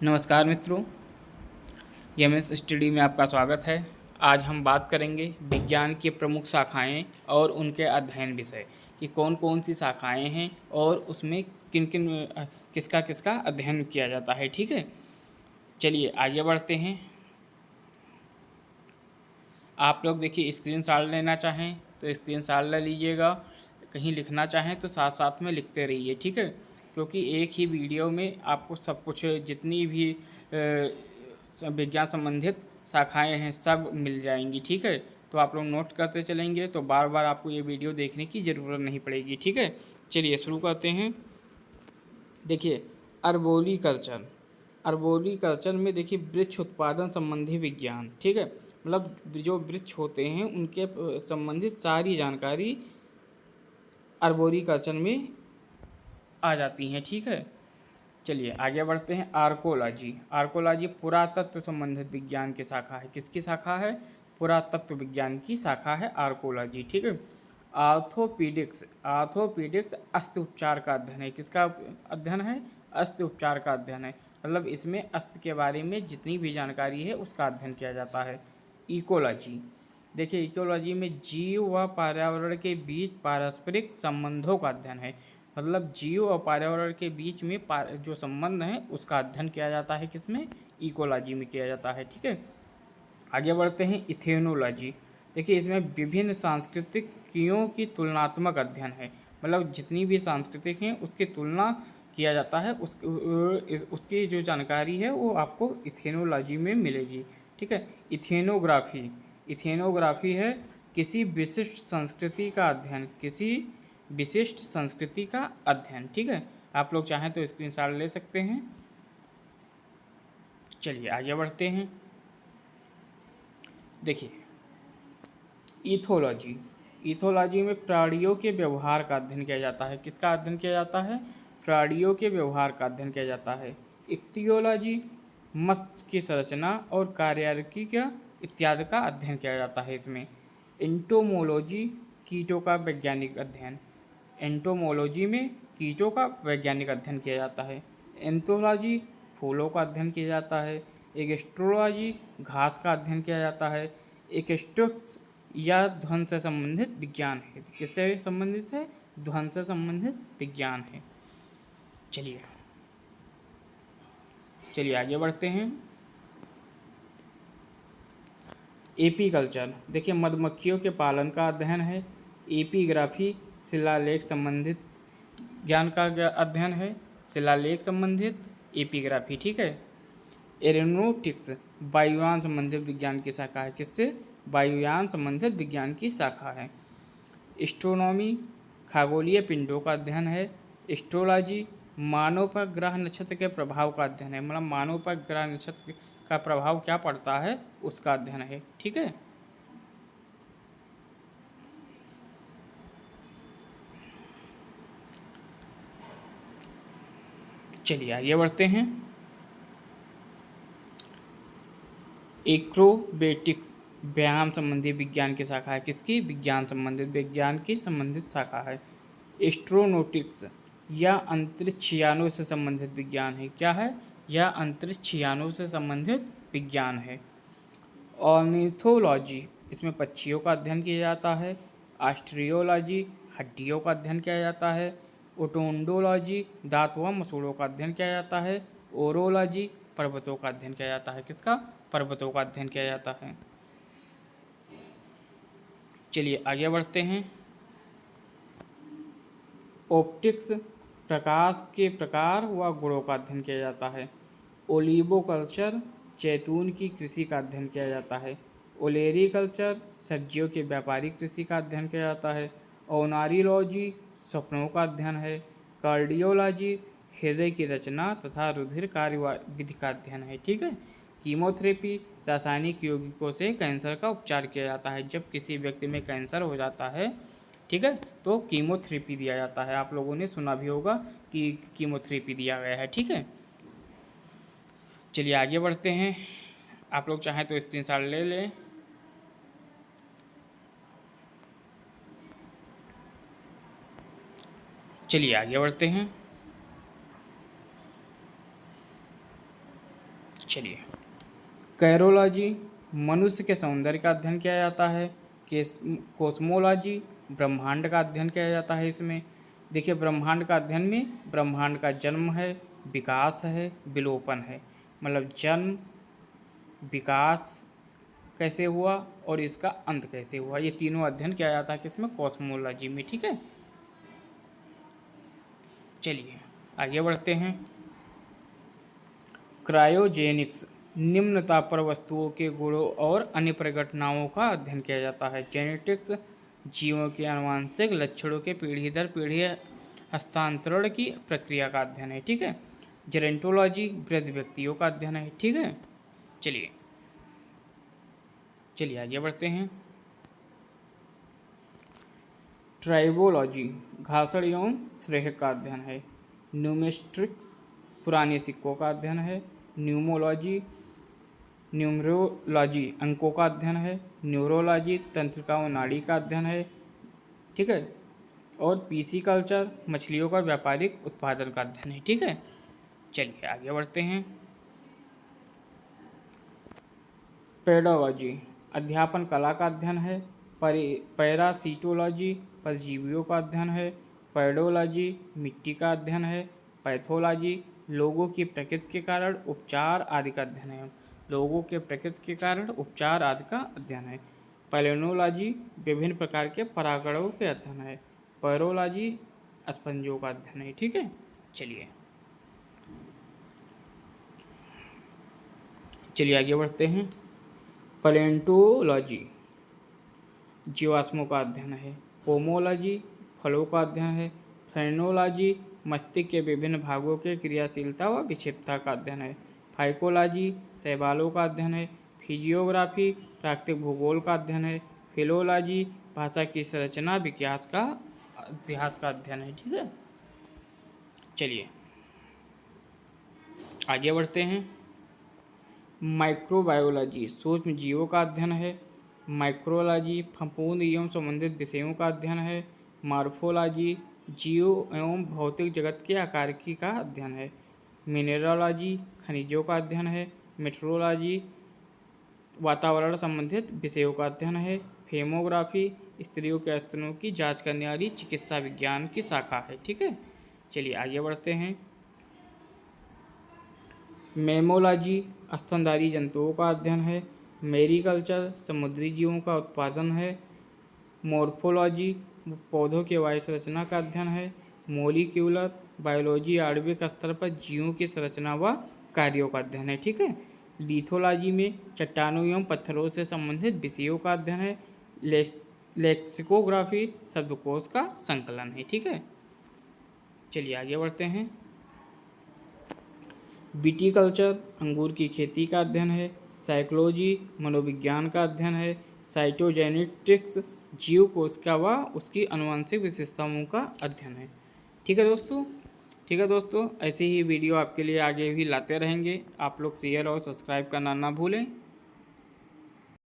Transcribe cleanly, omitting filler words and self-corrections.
नमस्कार मित्रों, MS study में आपका स्वागत है। आज हम बात करेंगे विज्ञान की प्रमुख शाखाएं और उनके अध्ययन विषय कि कौन कौन सी शाखाएं हैं और उसमें किन किन किसका किसका अध्ययन किया जाता है। ठीक है, चलिए आगे बढ़ते हैं। आप लोग देखिए, स्क्रीन शॉट लेना चाहें तो स्क्रीन शॉट ले लीजिएगा, कहीं लिखना चाहें तो साथ साथ में लिखते रहिए। ठीक है, क्योंकि एक ही वीडियो में आपको सब कुछ, जितनी भी विज्ञान संबंधित शाखाएं हैं सब मिल जाएंगी। ठीक है, तो आप लोग नोट करते चलेंगे तो बार बार आपको ये वीडियो देखने की ज़रूरत नहीं पड़ेगी। ठीक है, चलिए शुरू करते हैं। देखिए, अर्बोरिकल्चर। अर्बोरिकल्चर में देखिए वृक्ष उत्पादन संबंधी विज्ञान। ठीक है, मतलब जो वृक्ष होते हैं उनके संबंधित सारी जानकारी अर्बोरिकल्चर में आ जाती हैं। ठीक है, चलिए आगे बढ़ते हैं। आर्कोलॉजी। आर्कोलॉजी पुरातत्व संबंधित विज्ञान की शाखा है। किसकी शाखा है? पुरातत्व विज्ञान की शाखा है आर्कोलॉजी। ठीक है। आर्थोपीडिक्स। आर्थोपीडिक्स अस्थि उपचार का अध्ययन है। किसका अध्ययन है? अस्थि उपचार का अध्ययन है। मतलब इसमें अस्थि के बारे में जितनी भी जानकारी है उसका अध्ययन किया जाता है। इकोलॉजी। देखिए, इकोलॉजी में जीव व पर्यावरण के बीच पारस्परिक संबंधों का अध्ययन है। मतलब जीव और पर्यावरण के बीच में जो संबंध है उसका अध्ययन किया जाता है। किसमें? इकोलॉजी में किया जाता है। ठीक है, आगे बढ़ते हैं। इथेनोलॉजी। देखिए, इसमें विभिन्न सांस्कृतिकियों की तुलनात्मक अध्ययन है। मतलब जितनी भी सांस्कृतिक हैं उसकी तुलना किया जाता है, उसकी जो जानकारी है वो आपको इथेनोलॉजी में मिलेगी। ठीक है। इथेनोग्राफी। इथेनोग्राफी है किसी विशिष्ट संस्कृति का अध्ययन। किसी विशिष्ट संस्कृति का अध्ययन। ठीक है, आप लोग चाहें तो स्क्रीनशॉट ले सकते हैं। चलिए आगे बढ़ते हैं। देखिए, ईथोलॉजी। ईथोलॉजी में प्राणियों के व्यवहार का अध्ययन किया जाता है। किसका अध्ययन किया जाता है? प्राणियों के व्यवहार का अध्ययन किया जाता है। इक्तियोलॉजी मस्तिष्क की संरचना और कार्यात्मकी का इत्यादि का अध्ययन किया जाता है इसमें। एंटोमोलॉजी कीटों का वैज्ञानिक अध्ययन। एंटोमोलॉजी में कीटों का वैज्ञानिक अध्ययन किया जाता है। एंथोलॉजी फूलों का अध्ययन किया जाता है। एक एस्ट्रोलॉजी घास का अध्ययन किया जाता है। एक एस्ट्रोक्स या ध्वनि से संबंधित विज्ञान है। किससे संबंधित है? ध्वनि से संबंधित विज्ञान है। चलिए चलिए आगे बढ़ते हैं। एपीकल्चर। देखिए, मधुमक्खियों के पालन का अध्ययन है। एपीग्राफी शिलालेख संबंधित ज्ञान का अध्ययन है। शिलालेख संबंधित एपीग्राफी। ठीक है। एरोनॉटिक्स वायुयान संबंधित विज्ञान की शाखा है। किससे? वायुयान संबंधित विज्ञान की शाखा है। एस्ट्रोनॉमी खगोलीय पिंडों का अध्ययन है। एस्ट्रोलॉजी मानव पर ग्रह नक्षत्र के प्रभाव का अध्ययन है। मतलब मानव पर ग्रह नक्षत्र का प्रभाव क्या पड़ता है उसका अध्ययन है। ठीक है, चलिए आगे बढ़ते हैं। एक्रोबेटिक्स व्यायाम संबंधी विज्ञान की शाखा है। किसकी? विज्ञान संबंधित विज्ञान की संबंधित शाखा है। एस्ट्रोनॉटिक्स या अंतरिक्षयानों से संबंधित विज्ञान है। क्या है? यह अंतरिक्षयानों से संबंधित विज्ञान है। ऑर्निथोलॉजी इसमें पक्षियों का अध्ययन किया जाता है। आस्ट्रियोलॉजी हड्डियों का अध्ययन किया जाता है। ओटोंडोलॉजी दांत व मसूड़ों का अध्ययन किया जाता है। ओरोलॉजी पर्वतों का अध्ययन किया जाता है। किसका? पर्वतों का अध्ययन किया जाता है। चलिए आगे बढ़ते हैं। ऑप्टिक्स प्रकाश के प्रकार व गुणों का अध्ययन किया जाता है। ओलिवोकल्चर जैतून की कृषि का अध्ययन किया जाता है। ओलेरीकल्चर सब्जियों के व्यापारिक कृषि का अध्ययन किया जाता है। ओनारियोलॉजी स्वप्नों का अध्ययन है। कार्डियोलॉजी हृदय की रचना तथा रुधिर कार्य विधि का अध्ययन है। ठीक है। कीमोथेरेपी रासायनिक यौगिकों से कैंसर का उपचार किया जाता है। जब किसी व्यक्ति में कैंसर हो जाता है, ठीक है, तो कीमोथेरेपी दिया जाता है। आप लोगों ने सुना भी होगा कि कीमोथेरेपी दिया गया है। ठीक है, चलिए आगे बढ़ते हैं। आप लोग चाहें तो स्क्रीनशॉट ले लें। चलिए आगे बढ़ते हैं। चलिए, कैरोलॉजी मनुष्य के सौंदर्य का अध्ययन किया जाता है। कोस्मोलॉजी ब्रह्मांड का अध्ययन किया जाता है। इसमें देखिए, ब्रह्मांड का अध्ययन में ब्रह्मांड का जन्म है, विकास है, विलोपन है। मतलब जन्म, विकास कैसे हुआ और इसका अंत कैसे हुआ, ये तीनों अध्ययन किया जाता है किसमें, कॉस्मोलॉजी में। ठीक है, चलिए आगे बढ़ते हैं। क्रायोजेनिक्स निम्न ताप पर वस्तुओं के गुणों और अन्य परिघटनाओं का अध्ययन किया जाता है। जेनेटिक्स जीवों के आनुवंशिक लक्षणों के पीढ़ी दर पीढ़ी हस्तांतरण की प्रक्रिया का अध्ययन है। ठीक है, जेरेंटोलॉजी वृद्ध व्यक्तियों का अध्ययन है। ठीक है, चलिए आगे बढ़ते हैं। ट्राइबोलॉजी घासड़ एवं श्रेय का अध्ययन है। न्यूमेस्ट्रिक्स पुराने सिक्कों का अध्ययन है। न्यूमरोलॉजी अंकों का अध्ययन है। न्यूरोलॉजी तंत्रिका व नाड़ी का अध्ययन है। ठीक है, और पीसी कल्चर मछलियों का व्यापारिक उत्पादन का अध्ययन है। ठीक है, चलिए आगे बढ़ते हैं। पेडोलॉजी अध्यापन कला का अध्ययन है। पैरासिटोलॉजी परजीवियों का अध्ययन है। पैडोलॉजी मिट्टी का अध्ययन है। पैथोलॉजी लोगों की प्रकृति के कारण उपचार आदि का अध्ययन है। लोगों के प्रकृति के कारण उपचार आदि का अध्ययन है। पैलेनोलॉजी विभिन्न प्रकार के परागणों के अध्ययन है। पैरोलॉजी स्पंजों का अध्ययन है। ठीक है, चलिए आगे बढ़ते हैं। पैलेंटोलॉजी जीवाश्मों का अध्ययन है। पोमोलॉजी फलों का अध्ययन है। फ्रेनोलॉजी मस्तिष्क के विभिन्न भागों के क्रियाशीलता व विक्षेपता का अध्ययन है। फाइकोलॉजी शैवालों का अध्ययन है। फिजियोग्राफी प्राकृतिक भूगोल का अध्ययन है। फिलोलॉजी भाषा की संरचना विकास का इतिहास का अध्ययन है। ठीक है, चलिए आगे बढ़ते हैं। माइक्रोबायोलॉजी सूक्ष्म जीवों का अध्ययन है। माइक्रोलॉजी फफूंद एवं संबंधित विषयों का अध्ययन है। मॉर्फोलॉजी जीव एवं भौतिक जगत के आकारिकी का अध्ययन है। मिनरलॉजी खनिजों का अध्ययन है। मेट्रोलॉजी वातावरण संबंधित विषयों का अध्ययन है। फेमोग्राफी स्त्रियों के स्तनों की जांच करने वाली चिकित्सा विज्ञान की शाखा है। ठीक है, चलिए आगे बढ़ते हैं। मेमोलॉजी स्तनधारी जंतुओं का अध्ययन है। मेरीकल्चर समुद्री जीवों का उत्पादन है। मॉर्फोलॉजी पौधों के वायु संरचना का अध्ययन है। मोलिक्यूलर बायोलॉजी आणविक स्तर पर जीवों की संरचना व कार्यों का अध्ययन है। ठीक है, लिथोलॉजी में चट्टानों एवं पत्थरों से संबंधित विषयों का अध्ययन है। लेक्सिकोग्राफी शब्दकोश का संकलन है। ठीक है, चलिए आगे बढ़ते हैं। विटीकल्चर अंगूर की खेती का अध्ययन है। साइकोलॉजी मनोविज्ञान का अध्ययन है। साइटोजेनेटिक्स जीव कोशिका व उसकी आनुवंशिक विशेषताओं का अध्ययन है। ठीक है दोस्तों, ऐसे ही वीडियो आपके लिए आगे भी लाते रहेंगे। आप लोग शेयर और सब्सक्राइब करना ना भूलें।